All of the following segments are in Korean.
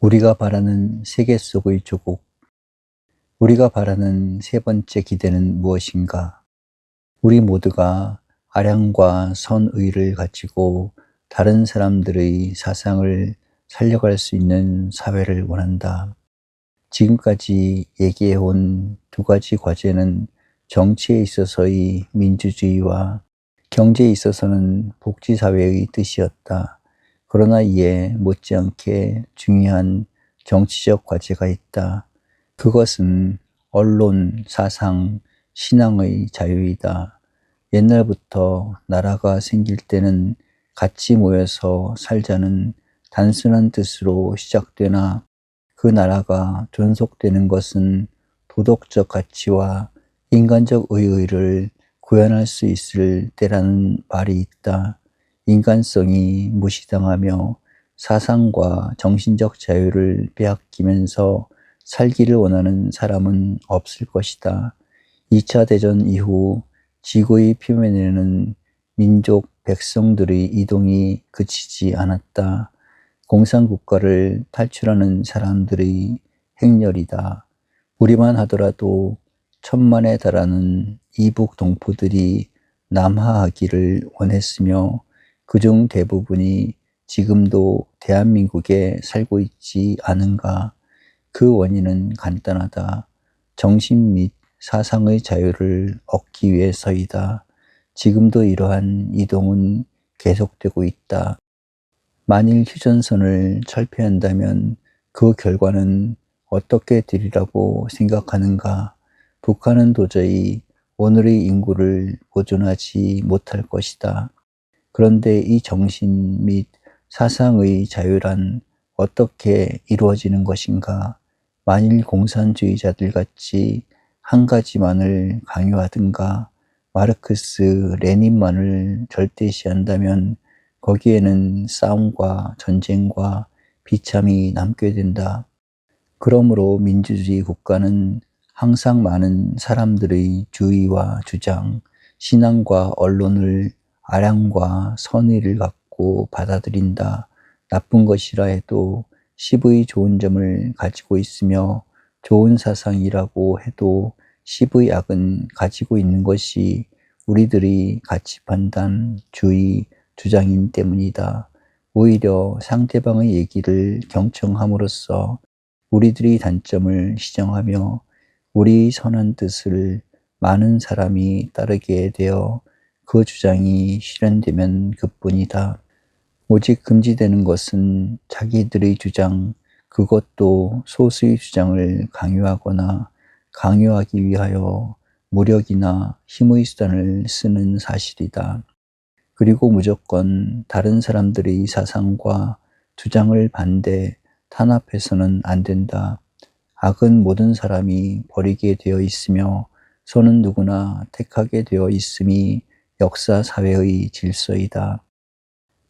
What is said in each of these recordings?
우리가 바라는 세계 속의 조국, 우리가 바라는 세 번째 기대는 무엇인가? 우리 모두가 아량과 선의를 가지고 다른 사람들의 사상을 살려갈 수 있는 사회를 원한다. 지금까지 얘기해온 두 가지 과제는 정치에 있어서의 민주주의와 경제에 있어서는 복지사회의 뜻이었다. 그러나 이에 못지않게 중요한 정치적 과제가 있다. 그것은 언론, 사상, 신앙의 자유이다. 옛날부터 나라가 생길 때는 같이 모여서 살자는 단순한 뜻으로 시작되나 그 나라가 존속되는 것은 도덕적 가치와 인간적 의의를 구현할 수 있을 때라는 말이 있다. 인간성이 무시당하며 사상과 정신적 자유를 빼앗기면서 살기를 원하는 사람은 없을 것이다. 2차 대전 이후 지구의 표면에는 민족, 백성들의 이동이 그치지 않았다. 공산국가를 탈출하는 사람들의 행렬이다. 우리만 하더라도 1,000만에 달하는 이북 동포들이 남하하기를 원했으며 그중 대부분이 지금도 대한민국에 살고 있지 않은가? 그 원인은 간단하다. 정신 및 사상의 자유를 얻기 위해서이다. 지금도 이러한 이동은 계속되고 있다. 만일 휴전선을 철폐한다면 그 결과는 어떻게 되리라고 생각하는가? 북한은 도저히 오늘의 인구를 보존하지 못할 것이다. 그런데 이 정신 및 사상의 자유란 어떻게 이루어지는 것인가? 만일 공산주의자들 같이 한 가지만을 강요하든가 마르크스, 레닌만을 절대시한다면 거기에는 싸움과 전쟁과 비참이 남게 된다. 그러므로 민주주의 국가는 항상 많은 사람들의 주의와 주장, 신앙과 언론을 아량과 선의를 갖고 받아들인다. 나쁜 것이라 해도 10의 좋은 점을 가지고 있으며 좋은 사상이라고 해도 10의 악은 가지고 있는 것이 우리들의 가치 판단, 주의, 주장인 때문이다. 오히려 상대방의 얘기를 경청함으로써 우리들의 단점을 시정하며 우리 선한 뜻을 많은 사람이 따르게 되어 그 주장이 실현되면 그뿐이다. 오직 금지되는 것은 자기들의 주장, 그것도 소수의 주장을 강요하거나 강요하기 위하여 무력이나 힘의 수단을 쓰는 사실이다. 그리고 무조건 다른 사람들의 사상과 주장을 반대, 탄압해서는 안 된다. 악은 모든 사람이 버리게 되어 있으며 선은 누구나 택하게 되어 있음이 역사 사회의 질서이다.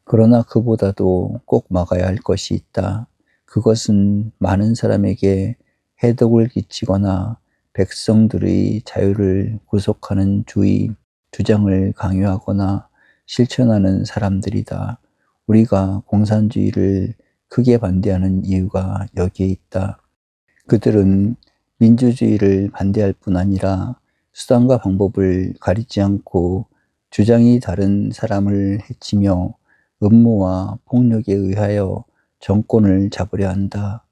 그러나 그보다도 꼭 막아야 할 것이 있다. 그것은 많은 사람에게 해독을 끼치거나 백성들의 자유를 구속하는 주의, 주장을 강요하거나 실천하는 사람들이다. 우리가 공산주의를 크게 반대하는 이유가 여기에 있다. 그들은 민주주의를 반대할 뿐 아니라 수단과 방법을 가리지 않고 주장이 다른 사람을 해치며 음모와 폭력에 의하여 정권을 잡으려 한다.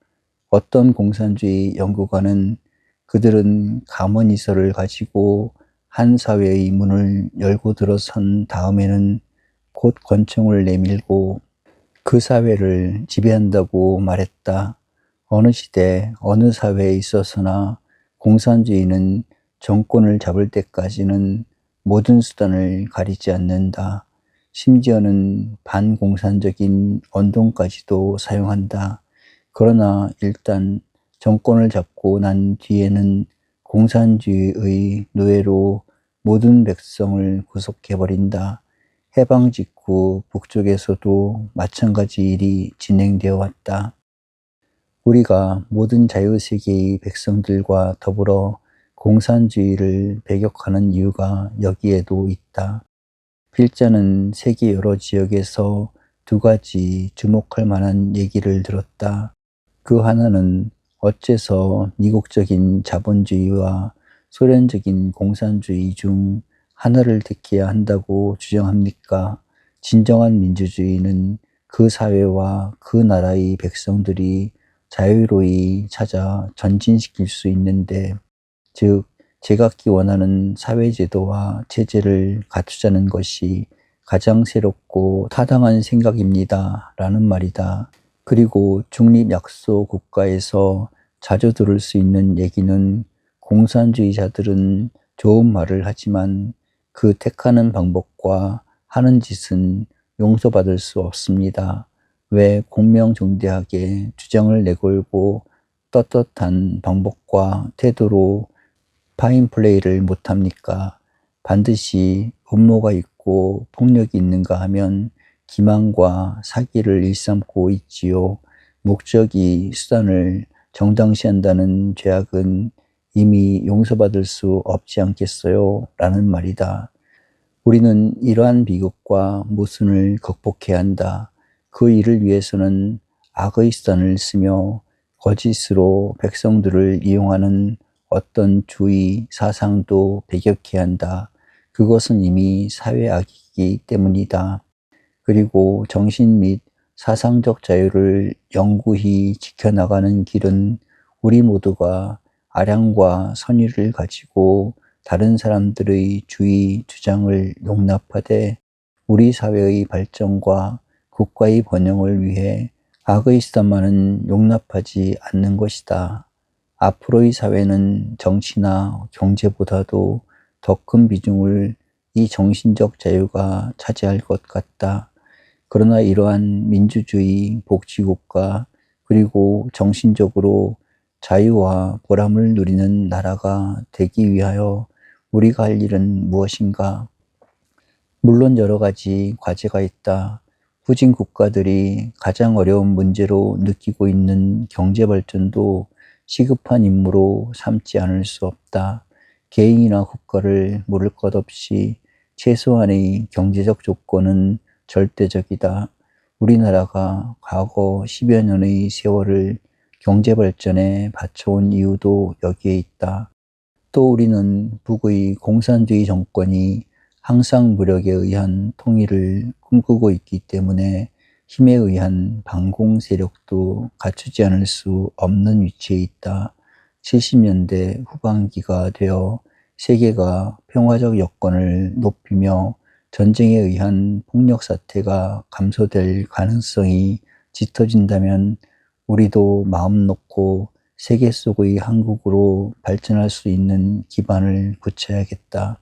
어떤 공산주의 연구가는 그들은 가문이설을 가지고 한 사회의 문을 열고 들어선 다음에는 곧 권총을 내밀고 그 사회를 지배한다고 말했다. 어느 시대, 어느 사회에 있어서나 공산주의는 정권을 잡을 때까지는 모든 수단을 가리지 않는다. 심지어는 반공산적인 언동까지도 사용한다. 그러나 일단 정권을 잡고 난 뒤에는 공산주의의 노예로 모든 백성을 구속해버린다. 해방 직후 북쪽에서도 마찬가지 일이 진행되어 왔다. 우리가 모든 자유세계의 백성들과 더불어 공산주의를 배격하는 이유가 여기에도 있다. 필자는 세계 여러 지역에서 두 가지 주목할 만한 얘기를 들었다. 그 하나는 어째서 미국적인 자본주의와 소련적인 공산주의 중 하나를 택해야 한다고 주장합니까? 진정한 민주주의는 그 사회와 그 나라의 백성들이 자유로이 찾아 전진시킬 수 있는데, 즉 제각기 원하는 사회제도와 체제를 갖추자는 것이 가장 새롭고 타당한 생각입니다. 라는 말이다. 그리고 중립약소 국가에서 자주 들을 수 있는 얘기는, 공산주의자들은 좋은 말을 하지만 그 택하는 방법과 하는 짓은 용서받을 수 없습니다. 왜 공명정대하게 주장을 내걸고 떳떳한 방법과 태도로 파인플레이를 못합니까? 반드시 음모가 있고 폭력이 있는가 하면 기만과 사기를 일삼고 있지요. 목적이 수단을 정당시한다는 죄악은 이미 용서받을 수 없지 않겠어요? 라는 말이다. 우리는 이러한 비극과 모순을 극복해야 한다. 그 일을 위해서는 악의 수단을 쓰며 거짓으로 백성들을 이용하는 어떤 주의, 사상도 배격해야 한다. 그것은 이미 사회악이기 때문이다. 그리고 정신 및 사상적 자유를 영구히 지켜나가는 길은 우리 모두가 아량과 선의를 가지고 다른 사람들의 주의, 주장을 용납하되 우리 사회의 발전과 국가의 번영을 위해 악의 수단만은 용납하지 않는 것이다. 앞으로의 사회는 정치나 경제보다도 더 큰 비중을 이 정신적 자유가 차지할 것 같다. 그러나 이러한 민주주의, 복지국가, 그리고 정신적으로 자유와 보람을 누리는 나라가 되기 위하여 우리가 할 일은 무엇인가? 물론 여러 가지 과제가 있다. 후진 국가들이 가장 어려운 문제로 느끼고 있는 경제 발전도 시급한 임무로 삼지 않을 수 없다. 개인이나 국가를 물을 것 없이 최소한의 경제적 조건은 절대적이다. 우리나라가 과거 10여 년의 세월을 경제 발전에 바쳐온 이유도 여기에 있다. 또 우리는 북의 공산주의 정권이 항상 무력에 의한 통일을 꿈꾸고 있기 때문에 힘에 의한 반공 세력도 갖추지 않을 수 없는 위치에 있다. 70년대 후반기가 되어 세계가 평화적 여건을 높이며 전쟁에 의한 폭력 사태가 감소될 가능성이 짙어진다면 우리도 마음 놓고 세계 속의 한국으로 발전할 수 있는 기반을 굳혀야겠다.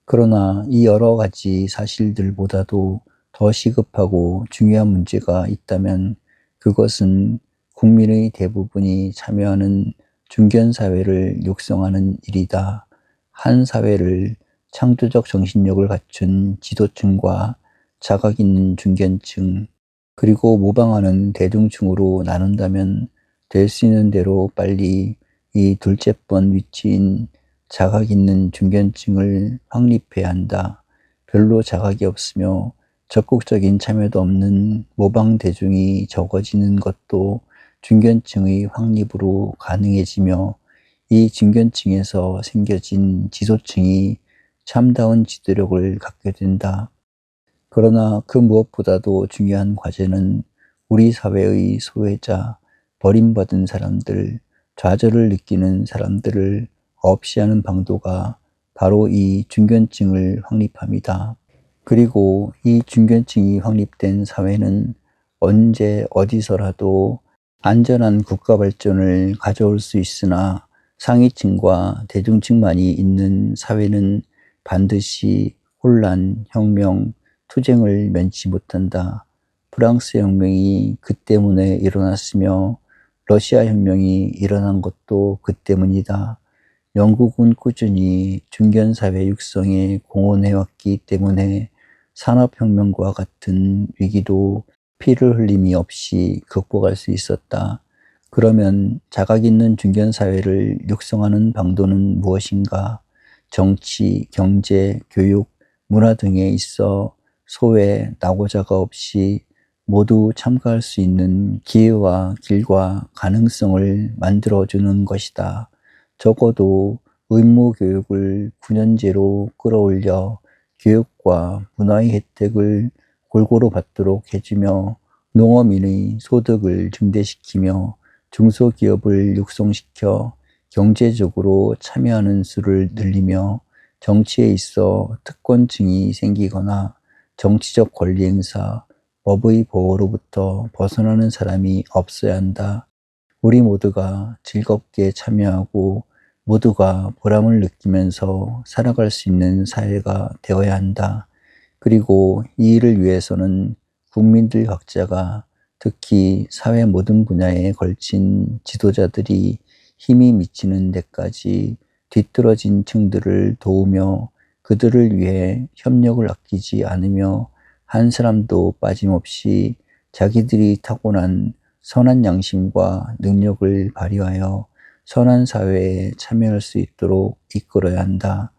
그러나 이 여러 가지 사실들보다도 더 시급하고 중요한 문제가 있다면 그것은 국민의 대부분이 참여하는 중견사회를 육성하는 일이다. 한 사회를 창조적 정신력을 갖춘 지도층과 자각 있는 중견층, 그리고 모방하는 대중층으로 나눈다면 될 수 있는 대로 빨리 이 둘째번 위치인 자각 있는 중견층을 확립해야 한다. 별로 자각이 없으며 적극적인 참여도 없는 모방 대중이 적어지는 것도 중견층의 확립으로 가능해지며 이 중견층에서 생겨진 지도층이 참다운 지도력을 갖게 된다. 그러나 그 무엇보다도 중요한 과제는 우리 사회의 소외자, 버림받은 사람들, 좌절을 느끼는 사람들을 없이 하는 방도가 바로 이 중견층을 확립합니다. 그리고 이 중견층이 확립된 사회는 언제 어디서라도 안전한 국가 발전을 가져올 수 있으나 상위층과 대중층만이 있는 사회는 반드시 혼란, 혁명, 투쟁을 면치 못한다. 프랑스 혁명이 그 때문에 일어났으며 러시아 혁명이 일어난 것도 그 때문이다. 영국은 꾸준히 중견사회 육성에 공헌해왔기 때문에 산업혁명과 같은 위기도 피를 흘림이 없이 극복할 수 있었다. 그러면 자각 있는 중견사회를 육성하는 방도는 무엇인가? 정치, 경제, 교육, 문화 등에 있어 소외, 낙오자가 없이 모두 참가할 수 있는 기회와 길과 가능성을 만들어주는 것이다. 적어도 의무교육을 9년제로 끌어올려 교육과 문화의 혜택을 골고루 받도록 해주며 농어민의 소득을 증대시키며 중소기업을 육성시켜 경제적으로 참여하는 수를 늘리며 정치에 있어 특권층이 생기거나 정치적 권리 행사, 법의 보호로부터 벗어나는 사람이 없어야 한다. 우리 모두가 즐겁게 참여하고 모두가 보람을 느끼면서 살아갈 수 있는 사회가 되어야 한다. 그리고 이 일을 위해서는 국민들 각자가 특히 사회 모든 분야에 걸친 지도자들이 힘이 미치는 데까지 뒤떨어진 층들을 도우며 그들을 위해 협력을 아끼지 않으며 한 사람도 빠짐없이 자기들이 타고난 선한 양심과 능력을 발휘하여 선한 사회에 참여할 수 있도록 이끌어야 한다.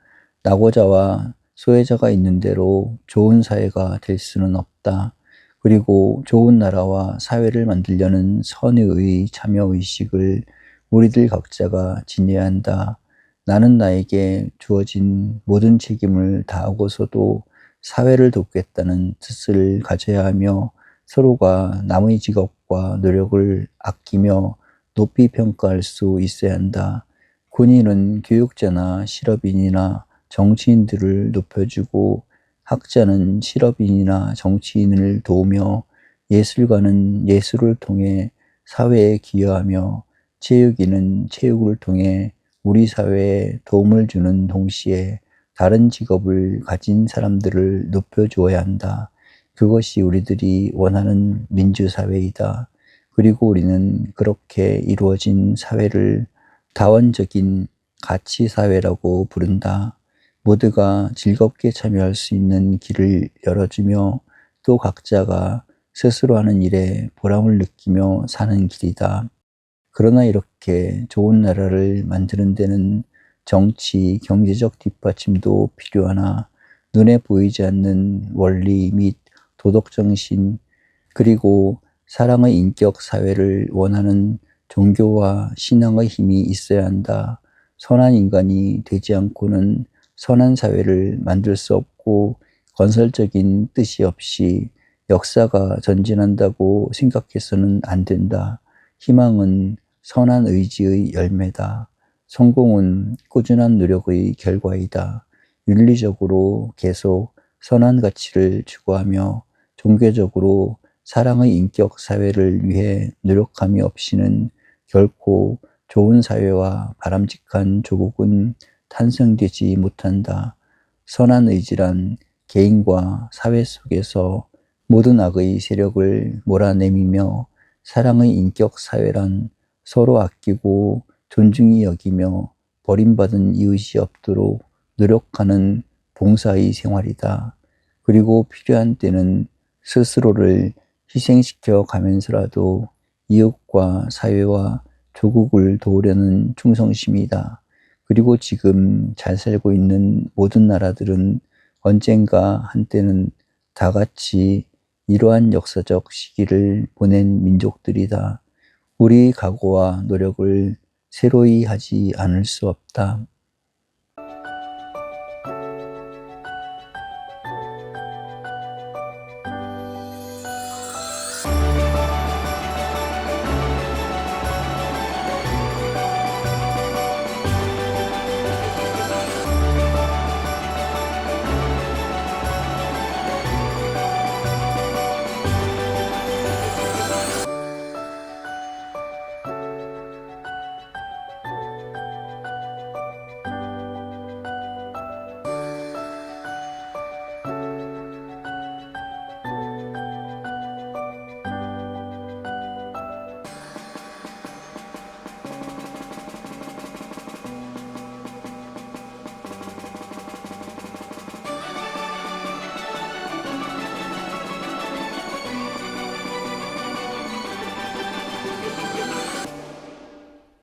낙오자와 소외자가 있는 대로 좋은 사회가 될 수는 없다. 그리고 좋은 나라와 사회를 만들려는 선의의 참여의식을 우리들 각자가 지녀야 한다. 나는 나에게 주어진 모든 책임을 다하고서도 사회를 돕겠다는 뜻을 가져야 하며 서로가 남의 직업과 노력을 아끼며 높이 평가할 수 있어야 한다. 군인은 교육자나 실업인이나 정치인들을 높여주고 학자는 실업인이나 정치인을 도우며 예술가는 예술을 통해 사회에 기여하며 체육인은 체육을 통해 우리 사회에 도움을 주는 동시에 다른 직업을 가진 사람들을 높여주어야 한다. 그것이 우리들이 원하는 민주사회이다. 그리고 우리는 그렇게 이루어진 사회를 다원적인 가치사회라고 부른다. 모두가 즐겁게 참여할 수 있는 길을 열어주며 또 각자가 스스로 하는 일에 보람을 느끼며 사는 길이다. 그러나 이렇게 좋은 나라를 만드는 데는 정치, 경제적 뒷받침도 필요하나 눈에 보이지 않는 원리 및 도덕정신 그리고 사랑의 인격 사회를 원하는 종교와 신앙의 힘이 있어야 한다. 선한 인간이 되지 않고는 선한 사회를 만들 수 없고 건설적인 뜻이 없이 역사가 전진한다고 생각해서는 안 된다. 희망은 선한 의지의 열매다. 성공은 꾸준한 노력의 결과이다. 윤리적으로 계속 선한 가치를 추구하며 종교적으로 사랑의 인격 사회를 위해 노력함이 없이는 결코 좋은 사회와 바람직한 조국은 탄생되지 못한다. 선한 의지란 개인과 사회 속에서 모든 악의 세력을 몰아내미며 사랑의 인격 사회란 서로 아끼고 존중히 여기며 버림받은 이웃이 없도록 노력하는 봉사의 생활이다. 그리고 필요한 때는 스스로를 희생시켜 가면서라도 이웃과 사회와 조국을 도우려는 충성심이다. 그리고 지금 잘 살고 있는 모든 나라들은 언젠가 한때는 다 같이 이러한 역사적 시기를 보낸 민족들이다. 우리 각오와 노력을 새로이 하지 않을 수 없다.